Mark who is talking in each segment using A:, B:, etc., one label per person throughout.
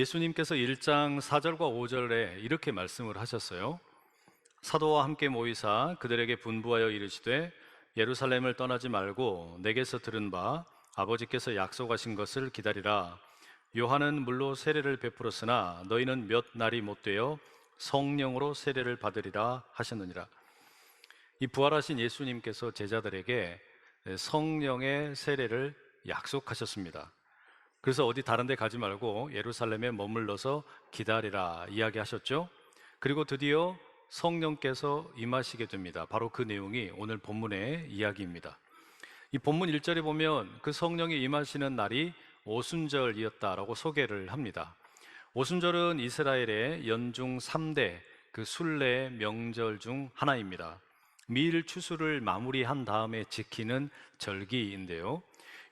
A: 예수님께서 1장 4절과 5절에 이렇게 말씀을 하셨어요. 사도와 함께 모이사 그들에게 분부하여 이르시되 예루살렘을 떠나지 말고 내게서 들은 바 아버지께서 약속하신 것을 기다리라. 요한은 물로 세례를 베풀었으나 너희는 몇 날이 못되어 성령으로 세례를 받으리라 하셨느니라. 이 부활하신 예수님께서 제자들에게 성령의 세례를 약속하셨습니다. 그래서 어디 다른 데 가지 말고 예루살렘에 머물러서 기다리라 이야기하셨죠. 그리고 드디어 성령께서 임하시게 됩니다. 바로 그 내용이 오늘 본문의 이야기입니다. 이 본문 1절에 보면 그 성령이 임하시는 날이 오순절이었다라고 소개를 합니다. 오순절은 이스라엘의 연중 3대 그 순례 명절 중 하나입니다. 밀 추수를 마무리한 다음에 지키는 절기인데요.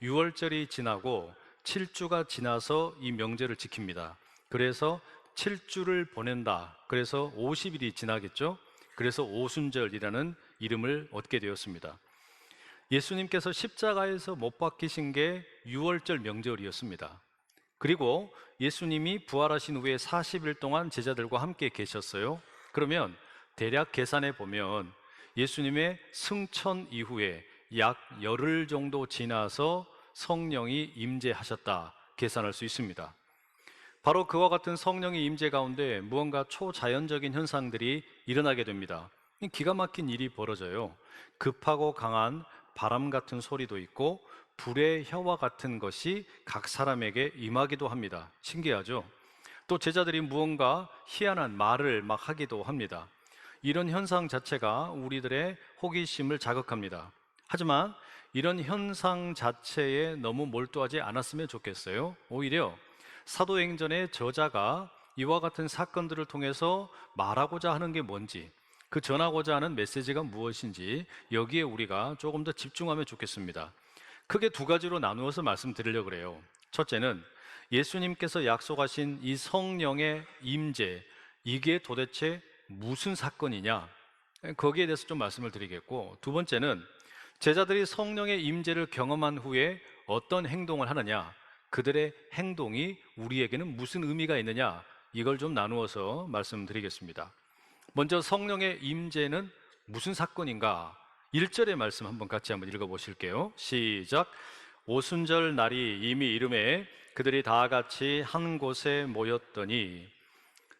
A: 6월절이 지나고 7주가 지나서 이 명절을 지킵니다. 그래서 7주를 보낸다. 그래서 50일이 지나겠죠. 그래서 오순절이라는 이름을 얻게 되었습니다. 예수님께서 십자가에서 못 박히신 게 6월절 명절이었습니다. 그리고 예수님이 부활하신 후에 40일 동안 제자들과 함께 계셨어요. 그러면 대략 계산해 보면 예수님의 승천 이후에 약 열흘 정도 지나서 성령이 임재하셨다 계산할 수 있습니다. 바로 그와 같은 성령의 임재 가운데 무언가 초자연적인 현상들이 일어나게 됩니다. 기가 막힌 일이 벌어져요. 급하고 강한 바람 같은 소리도 있고 불의 혀와 같은 것이 각 사람에게 임하기도 합니다. 신기하죠? 또 제자들이 무언가 희한한 말을 막 하기도 합니다. 이런 현상 자체가 우리들의 호기심을 자극합니다. 하지만 이런 현상 자체에 너무 몰두하지 않았으면 좋겠어요. 오히려 사도행전의 저자가 이와 같은 사건들을 통해서 말하고자 하는 게 뭔지, 그 전하고자 하는 메시지가 무엇인지 여기에 우리가 조금 더 집중하면 좋겠습니다. 크게 두 가지로 나누어서 말씀드리려고 그래요. 첫째는 예수님께서 약속하신 이 성령의 임재, 이게 도대체 무슨 사건이냐, 거기에 대해서 좀 말씀을 드리겠고, 두 번째는 제자들이 성령의 임재를 경험한 후에 어떤 행동을 하느냐, 그들의 행동이 우리에게는 무슨 의미가 있느냐, 이걸 좀 나누어서 말씀드리겠습니다. 먼저 성령의 임재는 무슨 사건인가? 1절의 말씀 같이 한번 읽어보실게요. 시작. 오순절 날이 이미 이르매 그들이 다 같이 한 곳에 모였더니,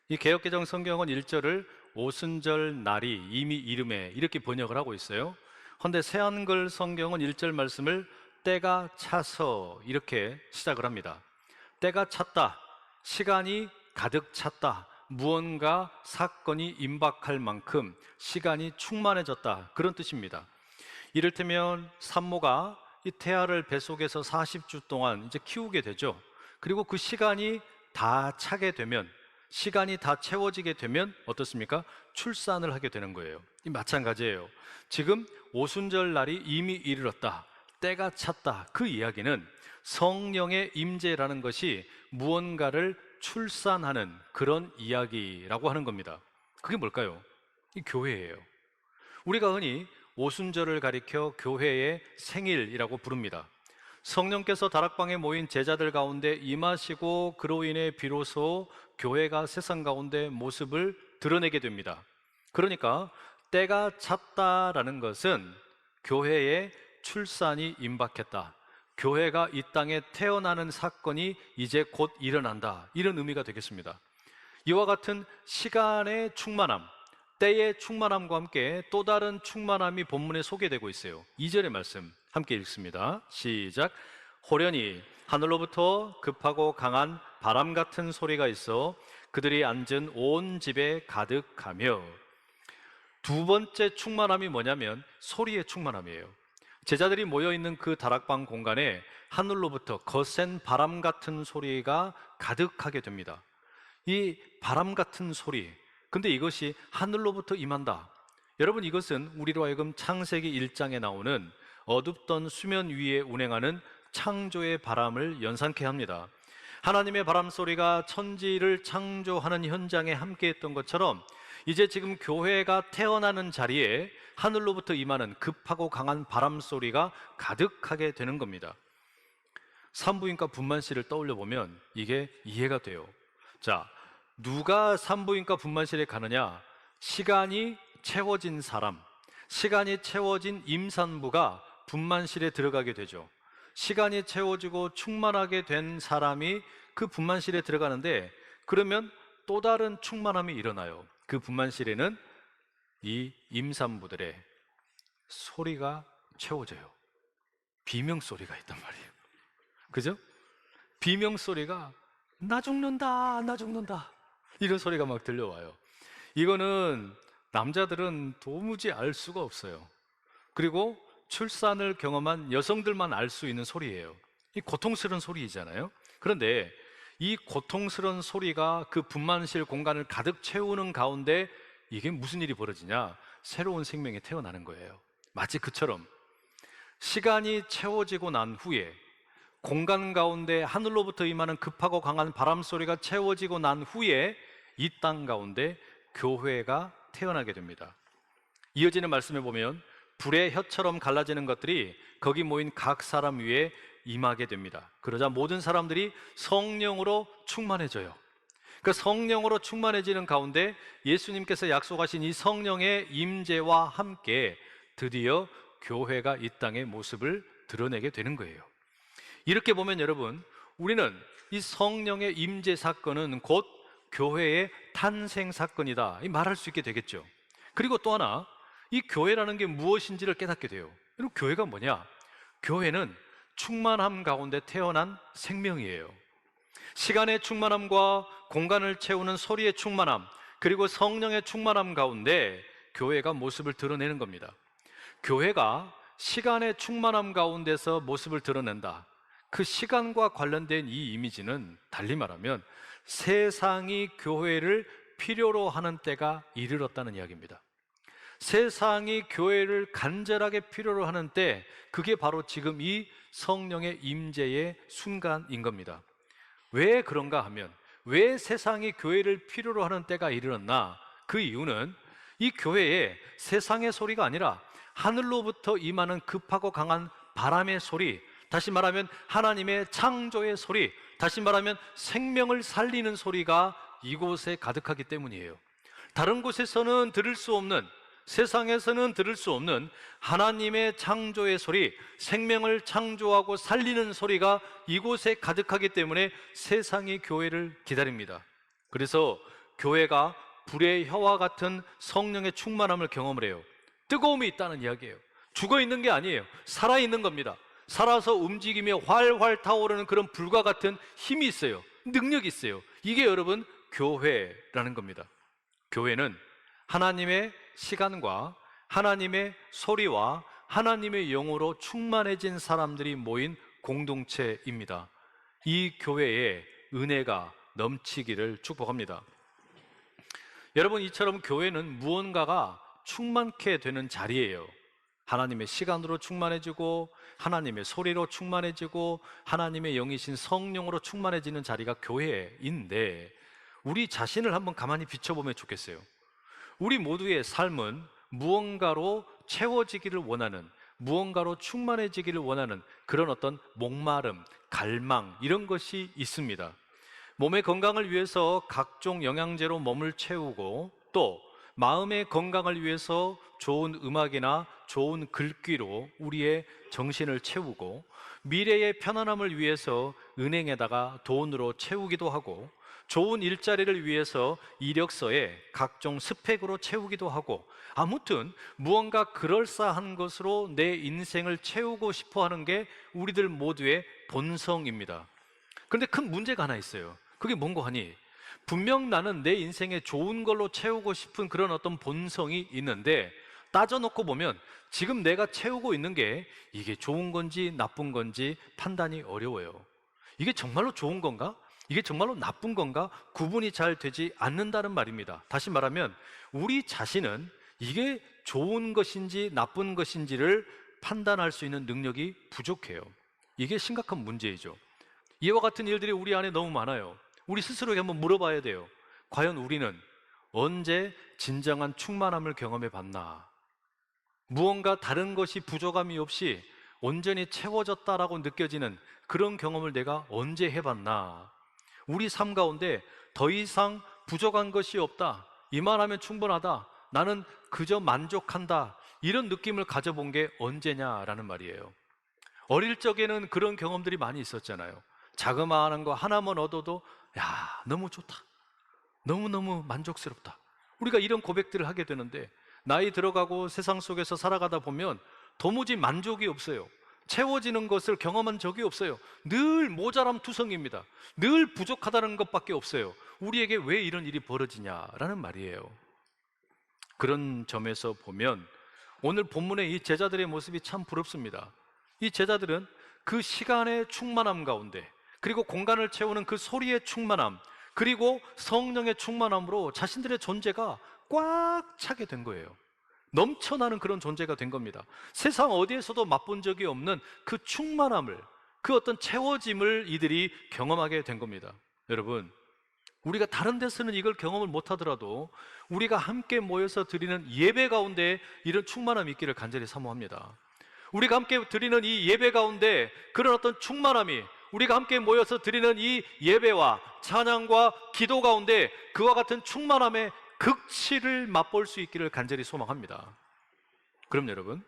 A: 이 개역개정 성경은 1절을 오순절 날이 이미 이르매 이렇게 번역을 하고 있어요. 그런데 새한글 성경은 1절 말씀을 때가 차서 이렇게 시작을 합니다. 때가 찼다, 시간이 가득 찼다, 무언가 사건이 임박할 만큼 시간이 충만해졌다, 그런 뜻입니다. 이를테면 산모가 이 태아를 뱃속에서 40주 동안 이제 키우게 되죠. 그리고 그 시간이 다 차게 되면, 시간이 다 채워지게 되면 어떻습니까? 출산을 하게 되는 거예요. 마찬가지예요. 지금 오순절 날이 이미 이르렀다, 때가 찼다, 그 이야기는 성령의 임재라는 것이 무언가를 출산하는 그런 이야기라고 하는 겁니다. 그게 뭘까요? 이 교회예요. 우리가 흔히 오순절을 가리켜 교회의 생일이라고 부릅니다. 성령께서 다락방에 모인 제자들 가운데 임하시고 그로 인해 비로소 교회가 세상 가운데 모습을 드러내게 됩니다. 그러니까 때가 찼다라는 것은 교회의 출산이 임박했다, 교회가 이 땅에 태어나는 사건이 이제 곧 일어난다, 이런 의미가 되겠습니다. 이와 같은 시간의 충만함, 때의 충만함과 함께 또 다른 충만함이 본문에 소개되고 있어요. 2절의 말씀 함께 읽습니다. 시작. 호련히 하늘로부터 급하고 강한 바람 같은 소리가 있어 그들이 앉은 온 집에 가득하며. 두 번째 충만함이 뭐냐면 소리의 충만함이에요. 제자들이 모여있는 그 다락방 공간에 하늘로부터 거센 바람 같은 소리가 가득하게 됩니다. 이 바람 같은 소리, 근데 이것이 하늘로부터 임한다. 여러분, 이것은 우리로 하여금 창세기 1장에 나오는 어둡던 수면 위에 운행하는 창조의 바람을 연상케 합니다. 하나님의 바람 소리가 천지를 창조하는 현장에 함께했던 것처럼 이제 지금 교회가 태어나는 자리에 하늘로부터 임하는 급하고 강한 바람 소리가 가득하게 되는 겁니다. 산부인과 분만실을 떠올려 보면 이게 이해가 돼요. 자, 누가 산부인과 분만실에 가느냐? 시간이 채워진 사람, 시간이 채워진 임산부가 분만실에 들어가게 되죠. 시간이 채워지고 충만하게 된 사람이 그 분만실에 들어가는데, 그러면 또 다른 충만함이 일어나요. 그 분만실에는 이 임산부들의 소리가 채워져요. 비명소리가 있단 말이에요. 그죠? 비명소리가 나 죽는다, 나 죽는다, 이런 소리가 막 들려와요. 이거는 남자들은 도무지 알 수가 없어요. 그리고 출산을 경험한 여성들만 알 수 있는 소리예요. 이 고통스러운 소리이잖아요. 그런데 이 고통스러운 소리가 그 분만실 공간을 가득 채우는 가운데 이게 무슨 일이 벌어지냐? 새로운 생명이 태어나는 거예요. 마치 그처럼 시간이 채워지고 난 후에 공간 가운데 하늘로부터 임하는 급하고 강한 바람 소리가 채워지고 난 후에 이 땅 가운데 교회가 태어나게 됩니다. 이어지는 말씀에 보면 불의 혀처럼 갈라지는 것들이 거기 모인 각 사람 위에 임하게 됩니다. 그러자 모든 사람들이 성령으로 충만해져요. 그 성령으로 충만해지는 가운데 예수님께서 약속하신 이 성령의 임재와 함께 드디어 교회가 이 땅의 모습을 드러내게 되는 거예요. 이렇게 보면 여러분, 우리는 이 성령의 임재 사건은 곧 교회의 탄생 사건이다, 이 말할 수 있게 되겠죠. 그리고 또 하나, 이 교회라는 게 무엇인지를 깨닫게 돼요. 여러분, 교회가 뭐냐? 교회는 충만함 가운데 태어난 생명이에요. 시간의 충만함과 공간을 채우는 소리의 충만함, 그리고 성령의 충만함 가운데 교회가 모습을 드러내는 겁니다. 교회가 시간의 충만함 가운데서 모습을 드러낸다. 그 시간과 관련된 이 이미지는 달리 말하면 세상이 교회를 필요로 하는 때가 이르렀다는 이야기입니다. 세상이 교회를 간절하게 필요로 하는 때, 그게 바로 지금 이 성령의 임재의 순간인 겁니다. 왜 그런가 하면, 왜 세상이 교회를 필요로 하는 때가 이르렀나? 그 이유는 이 교회에 세상의 소리가 아니라 하늘로부터 임하는 급하고 강한 바람의 소리, 다시 말하면 하나님의 창조의 소리, 다시 말하면 생명을 살리는 소리가 이곳에 가득하기 때문이에요. 다른 곳에서는 들을 수 없는, 세상에서는 들을 수 없는 하나님의 창조의 소리, 생명을 창조하고 살리는 소리가 이곳에 가득하기 때문에 세상이 교회를 기다립니다. 그래서 교회가 불의 혀와 같은 성령의 충만함을 경험을 해요. 뜨거움이 있다는 이야기예요. 죽어 있는 게 아니에요. 살아 있는 겁니다. 살아서 움직이며 활활 타오르는 그런 불과 같은 힘이 있어요. 능력이 있어요. 이게 여러분 교회라는 겁니다. 교회는 하나님의 시간과 하나님의 소리와 하나님의 영으로 충만해진 사람들이 모인 공동체입니다. 이 교회에 은혜가 넘치기를 축복합니다. 여러분, 이처럼 교회는 무언가가 충만케 되는 자리예요. 하나님의 시간으로 충만해지고 하나님의 소리로 충만해지고 하나님의 영이신 성령으로 충만해지는 자리가 교회인데, 우리 자신을 한번 가만히 비춰보면 좋겠어요. 우리 모두의 삶은 무언가로 채워지기를 원하는, 무언가로 충만해지기를 원하는 그런 어떤 목마름, 갈망, 이런 것이 있습니다. 몸의 건강을 위해서 각종 영양제로 몸을 채우고, 또 마음의 건강을 위해서 좋은 음악이나 좋은 글귀로 우리의 정신을 채우고, 미래의 편안함을 위해서 은행에다가 돈으로 채우기도 하고, 좋은 일자리를 위해서 이력서에 각종 스펙으로 채우기도 하고, 아무튼 무언가 그럴싸한 것으로 내 인생을 채우고 싶어 하는 게 우리들 모두의 본성입니다. 그런데 큰 문제가 하나 있어요. 그게 뭔고 하니, 분명 나는 내 인생에 좋은 걸로 채우고 싶은 그런 어떤 본성이 있는데, 따져놓고 보면 지금 내가 채우고 있는 게 이게 좋은 건지 나쁜 건지 판단이 어려워요. 이게 정말로 좋은 건가? 이게 정말로 나쁜 건가? 구분이 잘 되지 않는다는 말입니다. 다시 말하면 우리 자신은 이게 좋은 것인지 나쁜 것인지를 판단할 수 있는 능력이 부족해요. 이게 심각한 문제이죠. 이와 같은 일들이 우리 안에 너무 많아요. 우리 스스로에게 한번 물어봐야 돼요. 과연 우리는 언제 진정한 충만함을 경험해 봤나? 무언가 다른 것이 부족함이 없이 온전히 채워졌다라고 느껴지는 그런 경험을 내가 언제 해봤나? 우리 삶 가운데 더 이상 부족한 것이 없다, 이만하면 충분하다, 나는 그저 만족한다, 이런 느낌을 가져본 게 언제냐라는 말이에요. 어릴 적에는 그런 경험들이 많이 있었잖아요. 자그마한 거 하나만 얻어도 야, 너무 좋다, 너무너무 만족스럽다, 우리가 이런 고백들을 하게 되는데, 나이 들어가고 세상 속에서 살아가다 보면 도무지 만족이 없어요. 채워지는 것을 경험한 적이 없어요. 늘 모자람 투성입니다. 늘 부족하다는 것밖에 없어요. 우리에게 왜 이런 일이 벌어지냐라는 말이에요. 그런 점에서 보면 오늘 본문의 이 제자들의 모습이 참 부럽습니다. 이 제자들은 그 시간의 충만함 가운데, 그리고 공간을 채우는 그 소리의 충만함, 그리고 성령의 충만함으로 자신들의 존재가 꽉 차게 된 거예요. 넘쳐나는 그런 존재가 된 겁니다. 세상 어디에서도 맛본 적이 없는 그 충만함을, 그 어떤 채워짐을 이들이 경험하게 된 겁니다. 여러분, 우리가 다른 데서는 이걸 경험을 못하더라도 우리가 함께 모여서 드리는 예배 가운데 이런 충만함이 있기를 간절히 사모합니다. 우리가 함께 드리는 이 예배 가운데 그런 어떤 충만함이, 우리가 함께 모여서 드리는 이 예배와 찬양과 기도 가운데 그와 같은 충만함의 극치를 맛볼 수 있기를 간절히 소망합니다. 그럼 여러분,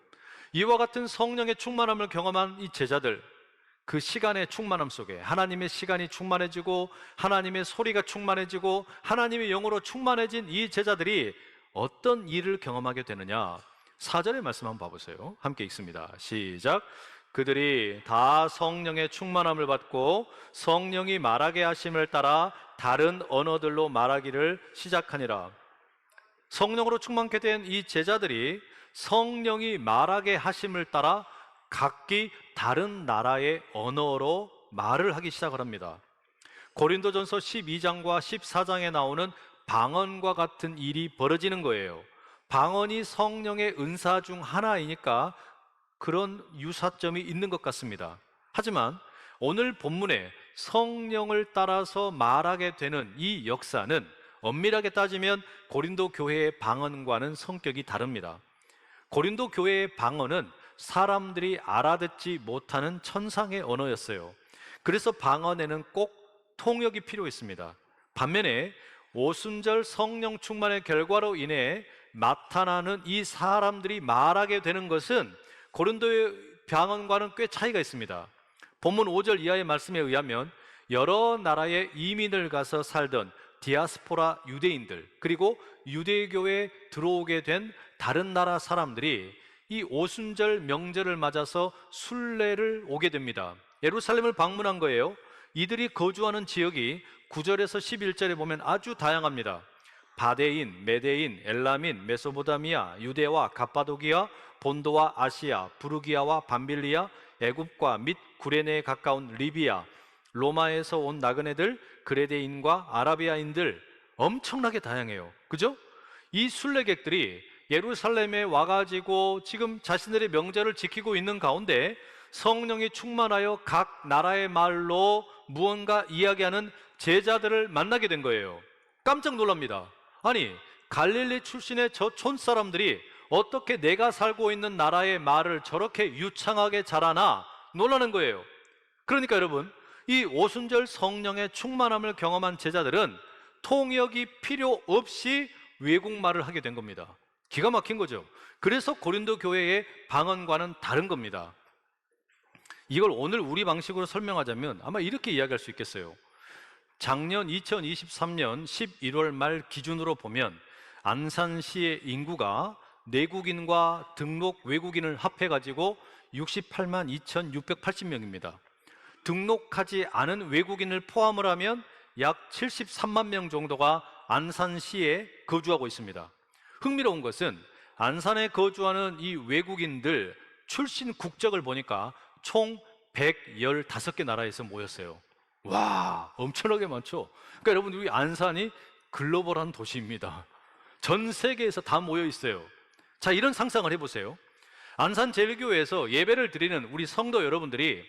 A: 이와 같은 성령의 충만함을 경험한 이 제자들, 그 시간의 충만함 속에 하나님의 시간이 충만해지고 하나님의 소리가 충만해지고 하나님의 영으로 충만해진 이 제자들이 어떤 일을 경험하게 되느냐, 4절의 말씀 한번 봐보세요. 함께 읽습니다. 시작. 그들이 다 성령의 충만함을 받고 성령이 말하게 하심을 따라 다른 언어들로 말하기를 시작하니라. 성령으로 충만케 된 이 제자들이 성령이 말하게 하심을 따라 각기 다른 나라의 언어로 말을 하기 시작을 합니다. 고린도전서 12장과 14장에 나오는 방언과 같은 일이 벌어지는 거예요. 방언이 성령의 은사 중 하나이니까 그런 유사점이 있는 것 같습니다. 하지만 오늘 본문에 성령을 따라서 말하게 되는 이 역사는 엄밀하게 따지면 고린도 교회의 방언과는 성격이 다릅니다. 고린도 교회의 방언은 사람들이 알아듣지 못하는 천상의 언어였어요. 그래서 방언에는 꼭 통역이 필요했습니다. 반면에 오순절 성령 충만의 결과로 인해 나타나는 이 사람들이 말하게 되는 것은 고린도의 방언과는 꽤 차이가 있습니다. 본문 5절 이하의 말씀에 의하면 여러 나라에 이민을 가서 살던 디아스포라 유대인들, 그리고 유대교에 들어오게 된 다른 나라 사람들이 이 오순절 명절을 맞아서 순례를 오게 됩니다. 예루살렘을 방문한 거예요. 이들이 거주하는 지역이 9절에서 11절에 보면 아주 다양합니다. 바데인, 메데인, 엘라민, 메소포타미아, 유대와 갑바도기아, 본도와 아시아, 부르기아와 밤빌리아, 애굽과 및 구레네에 가까운 리비아, 로마에서 온 나그네들, 그레데인과 아라비아인들, 엄청나게 다양해요. 그죠? 이 순례객들이 예루살렘에 와가지고 지금 자신들의 명절을 지키고 있는 가운데 성령이 충만하여 각 나라의 말로 무언가 이야기하는 제자들을 만나게 된 거예요. 깜짝 놀랍니다. 아니, 갈릴리 출신의 저 촌사람들이 어떻게 내가 살고 있는 나라의 말을 저렇게 유창하게 잘하나 놀라는 거예요. 그러니까 여러분, 이 오순절 성령의 충만함을 경험한 제자들은 통역이 필요 없이 외국말을 하게 된 겁니다. 기가 막힌 거죠. 그래서 고린도 교회의 방언과는 다른 겁니다. 이걸 오늘 우리 방식으로 설명하자면 아마 이렇게 이야기할 수 있겠어요. 작년 2023년 11월 말 기준으로 보면 안산시의 인구가 내국인과 등록 외국인을 합해가지고 68만 2,680명입니다. 등록하지 않은 외국인을 포함을 하면 약 73만 명 정도가 안산시에 거주하고 있습니다. 흥미로운 것은 안산에 거주하는 이 외국인들 출신 국적을 보니까 총 115개 나라에서 모였어요. 와, 엄청나게 많죠. 그러니까 여러분, 우리 안산이 글로벌한 도시입니다. 전 세계에서 다 모여 있어요. 자, 이런 상상을 해보세요. 안산제일교회에서 예배를 드리는 우리 성도 여러분들이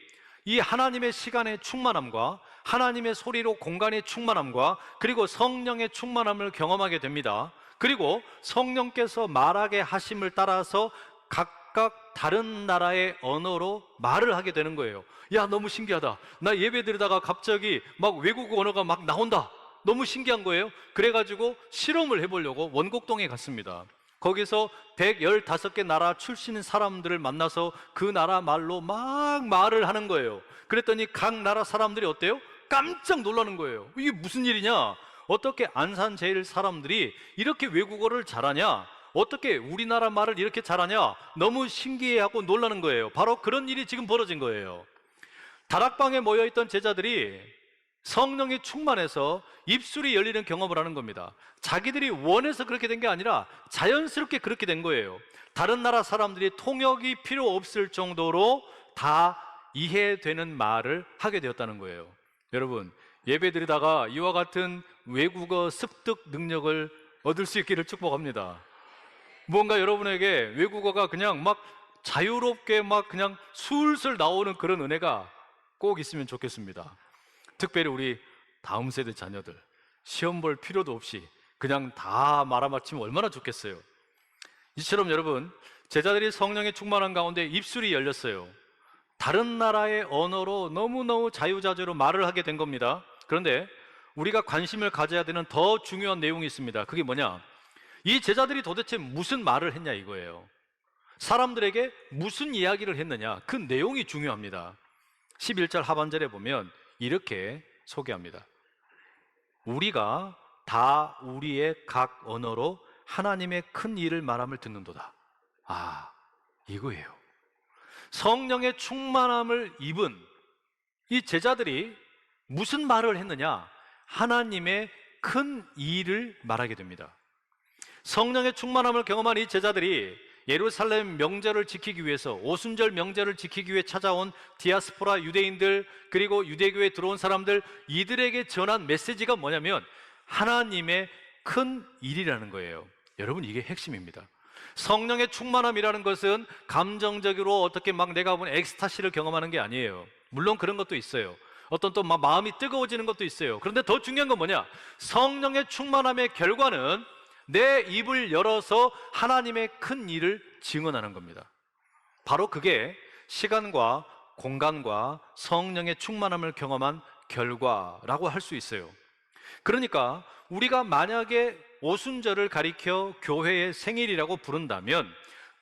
A: 이 하나님의 시간의 충만함과 하나님의 소리로 공간의 충만함과 그리고 성령의 충만함을 경험하게 됩니다. 그리고 성령께서 말하게 하심을 따라서 각 각각 다른 나라의 언어로 말을 하게 되는 거예요. 야, 너무 신기하다. 나 예배 드리다가 갑자기 막 외국 언어가 막 나온다. 너무 신기한 거예요. 그래가지고 실험을 해보려고 원곡동에 갔습니다. 거기서 115개 나라 출신인 사람들을 만나서 그 나라 말로 막 말을 하는 거예요. 그랬더니 각 나라 사람들이 어때요? 깜짝 놀라는 거예요. 이게 무슨 일이냐? 어떻게 안산 제일 사람들이 이렇게 외국어를 잘하냐? 어떻게 우리나라 말을 이렇게 잘하냐? 너무 신기해하고 놀라는 거예요. 바로 그런 일이 지금 벌어진 거예요. 다락방에 모여있던 제자들이 성령이 충만해서 입술이 열리는 경험을 하는 겁니다. 자기들이 원해서 그렇게 된 게 아니라 자연스럽게 그렇게 된 거예요. 다른 나라 사람들이 통역이 필요 없을 정도로 다 이해되는 말을 하게 되었다는 거예요. 여러분, 예배드리다가 이와 같은 외국어 습득 능력을 얻을 수 있기를 축복합니다. 뭔가 여러분에게 외국어가 그냥 막 자유롭게 막 그냥 술술 나오는 그런 은혜가 꼭 있으면 좋겠습니다. 특별히 우리 다음 세대 자녀들, 시험 볼 필요도 없이 그냥 다 말아맞히면 얼마나 좋겠어요. 이처럼 여러분, 제자들이 성령에 충만한 가운데 입술이 열렸어요. 다른 나라의 언어로 너무너무 자유자재로 말을 하게 된 겁니다. 그런데 우리가 관심을 가져야 되는 더 중요한 내용이 있습니다. 그게 뭐냐? 이 제자들이 도대체 무슨 말을 했냐 이거예요. 사람들에게 무슨 이야기를 했느냐, 그 내용이 중요합니다. 11절 하반절에 보면 이렇게 소개합니다. 우리가 다 우리의 각 언어로 하나님의 큰 일을 말함을 듣는도다. 아, 이거예요. 성령의 충만함을 입은 이 제자들이 무슨 말을 했느냐? 하나님의 큰 일을 말하게 됩니다. 성령의 충만함을 경험한 이 제자들이 예루살렘 명절을 지키기 위해서, 오순절 명절을 지키기 위해 찾아온 디아스포라 유대인들, 그리고 유대교에 들어온 사람들, 이들에게 전한 메시지가 뭐냐면 하나님의 큰 일이라는 거예요. 여러분, 이게 핵심입니다. 성령의 충만함이라는 것은 감정적으로 어떻게 막 내가 본 엑스타시를 경험하는 게 아니에요. 물론 그런 것도 있어요. 어떤 또 막 마음이 뜨거워지는 것도 있어요. 그런데 더 중요한 건 뭐냐? 성령의 충만함의 결과는 내 입을 열어서 하나님의 큰 일을 증언하는 겁니다. 바로 그게 시간과 공간과 성령의 충만함을 경험한 결과라고 할 수 있어요. 그러니까 우리가 만약에 오순절을 가리켜 교회의 생일이라고 부른다면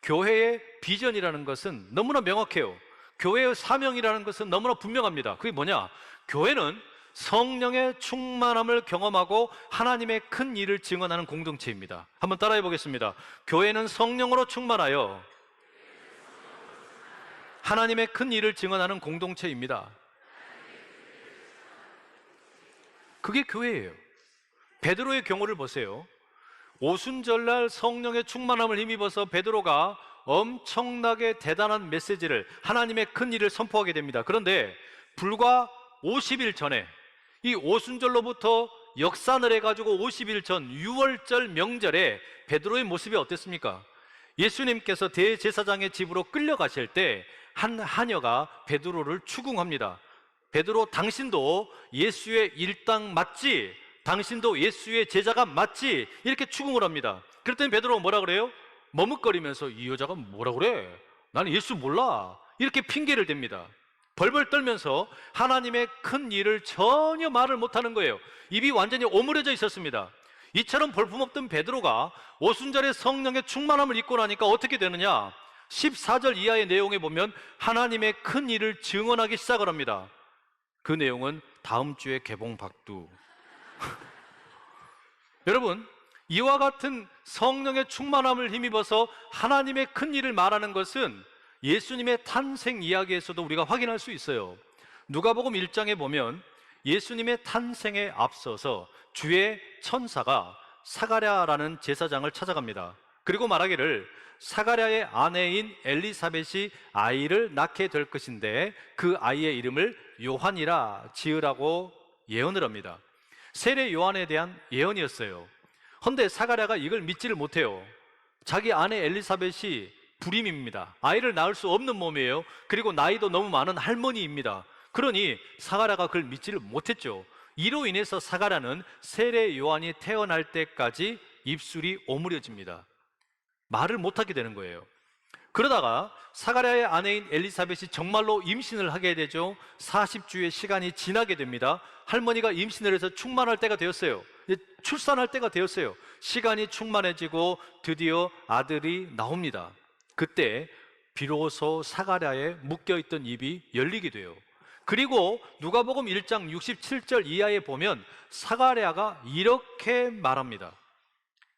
A: 교회의 비전이라는 것은 너무나 명확해요. 교회의 사명이라는 것은 너무나 분명합니다. 그게 뭐냐? 교회는 성령의 충만함을 경험하고 하나님의 큰 일을 증언하는 공동체입니다. 한번 따라해 보겠습니다. 교회는 성령으로 충만하여 하나님의 큰 일을 증언하는 공동체입니다. 그게 교회예요. 베드로의 경우를 보세요. 오순절날 성령의 충만함을 힘입어서 베드로가 엄청나게 대단한 메시지를, 하나님의 큰 일을 선포하게 됩니다. 그런데 불과 50일 전에, 이 오순절로부터 역산을 해가지고 50일 전 유월절 명절에 베드로의 모습이 어땠습니까? 예수님께서 대제사장의 집으로 끌려가실 때 한 하녀가 베드로를 추궁합니다. 베드로, 당신도 예수의 일당 맞지? 당신도 예수의 제자가 맞지? 이렇게 추궁을 합니다. 그랬더니 베드로가 뭐라 그래요? 머뭇거리면서 이 여자가 뭐라 그래? 나는 예수 몰라. 이렇게 핑계를 댑니다. 벌벌 떨면서 하나님의 큰 일을 전혀 말을 못하는 거예요. 입이 완전히 오므려져 있었습니다. 이처럼 볼품없던 베드로가 오순절에 성령의 충만함을 입고 나니까 어떻게 되느냐? 14절 이하의 내용에 보면 하나님의 큰 일을 증언하기 시작을 합니다. 그 내용은 다음 주에 개봉박두. 여러분, 이와 같은 성령의 충만함을 힘입어서 하나님의 큰 일을 말하는 것은 예수님의 탄생 이야기에서도 우리가 확인할 수 있어요. 누가복음 1장에 보면 예수님의 탄생에 앞서서 주의 천사가 사가랴라는 제사장을 찾아갑니다. 그리고 말하기를 사가랴의 아내인 엘리사벳이 아이를 낳게 될 것인데 그 아이의 이름을 요한이라 지으라고 예언을 합니다. 세례 요한에 대한 예언이었어요. 헌데 사가랴가 이걸 믿지를 못해요. 자기 아내 엘리사벳이 불임입니다. 아이를 낳을 수 없는 몸이에요. 그리고 나이도 너무 많은 할머니입니다. 그러니 사가랴가 그걸 믿지를 못했죠. 이로 인해서 사가랴는 세례 요한이 태어날 때까지 입술이 오므려집니다. 말을 못하게 되는 거예요. 그러다가 사가랴의 아내인 엘리사벳이 정말로 임신을 하게 되죠. 40주의 시간이 지나게 됩니다. 할머니가 임신을 해서 충만할 때가 되었어요. 이제 출산할 때가 되었어요. 시간이 충만해지고 드디어 아들이 나옵니다. 그때 비로소 사가랴의 묶여있던 입이 열리게 돼요. 그리고 누가복음 1장 67절 이하에 보면 사가랴가 이렇게 말합니다.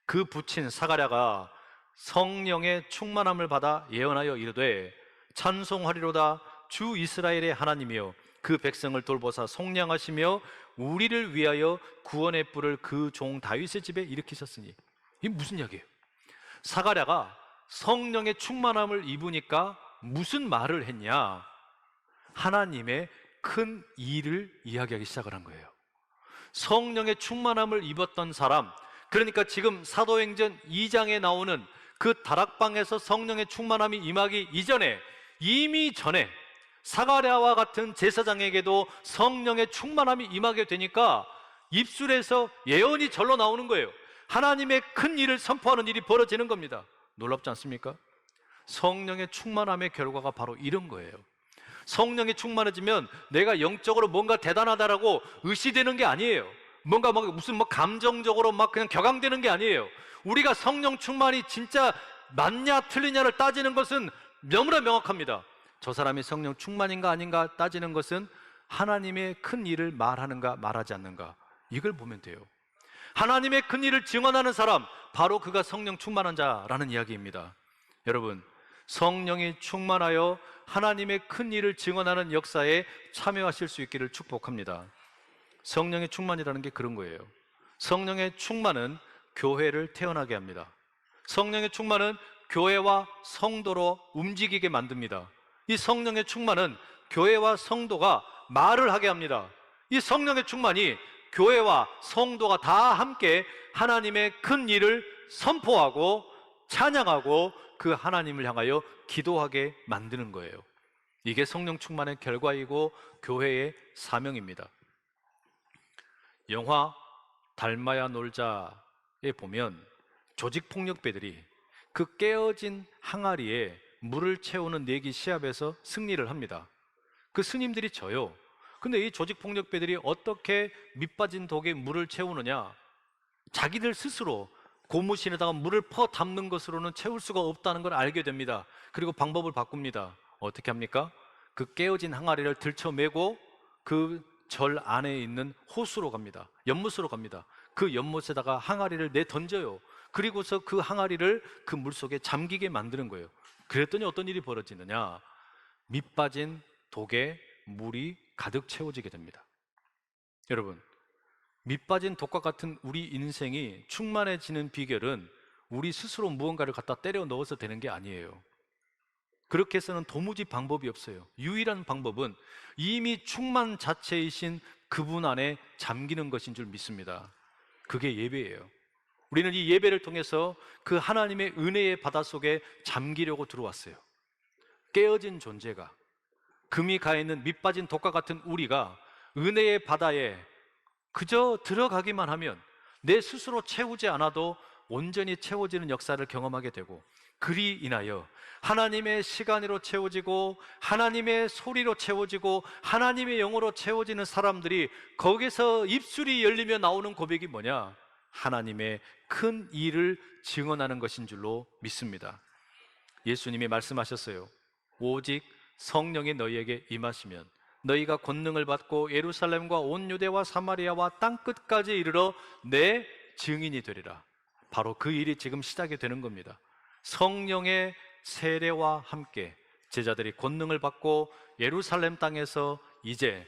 A: 그 부친 사가랴가 성령의 충만함을 받아 예언하여 이르되 찬송하리로다. 주 이스라엘의 하나님이여 그 백성을 돌보사 속량하시며 우리를 위하여 구원의 뿔을 그 종 다윗의 집에 일으키셨으니. 이게 무슨 이야기예요? 사가랴가 성령의 충만함을 입으니까 무슨 말을 했냐? 하나님의 큰 일을 이야기하기 시작을 한 거예요. 성령의 충만함을 입었던 사람, 그러니까 지금 사도행전 2장에 나오는 그 다락방에서 성령의 충만함이 임하기 이전에, 이미 전에 사가랴와 같은 제사장에게도 성령의 충만함이 임하게 되니까 입술에서 예언이 절로 나오는 거예요. 하나님의 큰 일을 선포하는 일이 벌어지는 겁니다. 놀랍지 않습니까? 성령의 충만함의 결과가 바로 이런 거예요. 성령이 충만해지면 내가 영적으로 뭔가 대단하다라고 의시되는 게 아니에요. 뭔가 무슨 감정적으로 그냥 격앙되는 게 아니에요. 우리가 성령 충만이 진짜 맞냐 틀리냐를 따지는 것은 너무나 명확합니다. 저 사람이 성령 충만인가 아닌가 따지는 것은 하나님의 큰 일을 말하는가 말하지 않는가, 이걸 보면 돼요. 하나님의 큰 일을 증언하는 사람, 바로 그가 성령 충만한 자라는 이야기입니다. 여러분, 성령이 충만하여 하나님의 큰 일을 증언하는 역사에 참여하실 수 있기를 축복합니다. 성령의 충만이라는 게 그런 거예요. 성령의 충만은 교회를 태어나게 합니다. 성령의 충만은 교회와 성도로 움직이게 만듭니다. 이 성령의 충만은 교회와 성도가 말을 하게 합니다. 이 성령의 충만이 교회와 성도가 다 함께 하나님의 큰 일을 선포하고 찬양하고 그 하나님을 향하여 기도하게 만드는 거예요. 이게 성령 충만의 결과이고 교회의 사명입니다. 영화 닮아야 놀자에 보면 조직폭력배들이 그 깨어진 항아리에 물을 채우는 내기 시합에서 승리를 합니다. 그 스님들이 져요. 근데 이 조직폭력배들이 어떻게 밑빠진 독에 물을 채우느냐? 자기들 스스로 고무신에다가 물을 퍼 담는 것으로는 채울 수가 없다는 걸 알게 됩니다. 그리고 방법을 바꿉니다. 어떻게 합니까? 그 깨어진 항아리를 들쳐매고 그 절 안에 있는 호수로 갑니다. 연못으로 갑니다. 그 연못에다가 항아리를 내던져요. 그리고서 그 항아리를 그 물속에 잠기게 만드는 거예요. 그랬더니 어떤 일이 벌어지느냐? 밑빠진 독에 물이 가득 채워지게 됩니다. 여러분, 밑빠진 독과 같은 우리 인생이 충만해지는 비결은 우리 스스로 무언가를 갖다 때려 넣어서 되는 게 아니에요. 그렇게 해서는 도무지 방법이 없어요. 유일한 방법은 이미 충만 자체이신 그분 안에 잠기는 것인 줄 믿습니다. 그게 예배예요. 우리는 이 예배를 통해서 그 하나님의 은혜의 바다 속에 잠기려고 들어왔어요. 깨어진 존재가, 금이 가 있는 밑빠진 독과 같은 우리가 은혜의 바다에 그저 들어가기만 하면 내 스스로 채우지 않아도 온전히 채워지는 역사를 경험하게 되고, 그리 인하여 하나님의 시간으로 채워지고 하나님의 소리로 채워지고 하나님의 영으로 채워지는 사람들이 거기서 입술이 열리며 나오는 고백이 뭐냐? 하나님의 큰 일을 증언하는 것인 줄로 믿습니다. 예수님이 말씀하셨어요. 오직 성령이 너희에게 임하시면 너희가 권능을 받고 예루살렘과 온 유대와 사마리아와 땅끝까지 이르러 내 증인이 되리라. 바로 그 일이 지금 시작이 되는 겁니다. 성령의 세례와 함께 제자들이 권능을 받고 예루살렘 땅에서 이제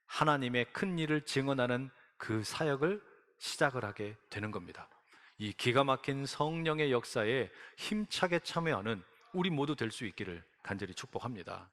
A: 하나님의 큰 일을 증언하는 그 사역을 시작을 하게 되는 겁니다. 이 기가 막힌 성령의 역사에 힘차게 참여하는 우리 모두 될 수 있기를 간절히 축복합니다.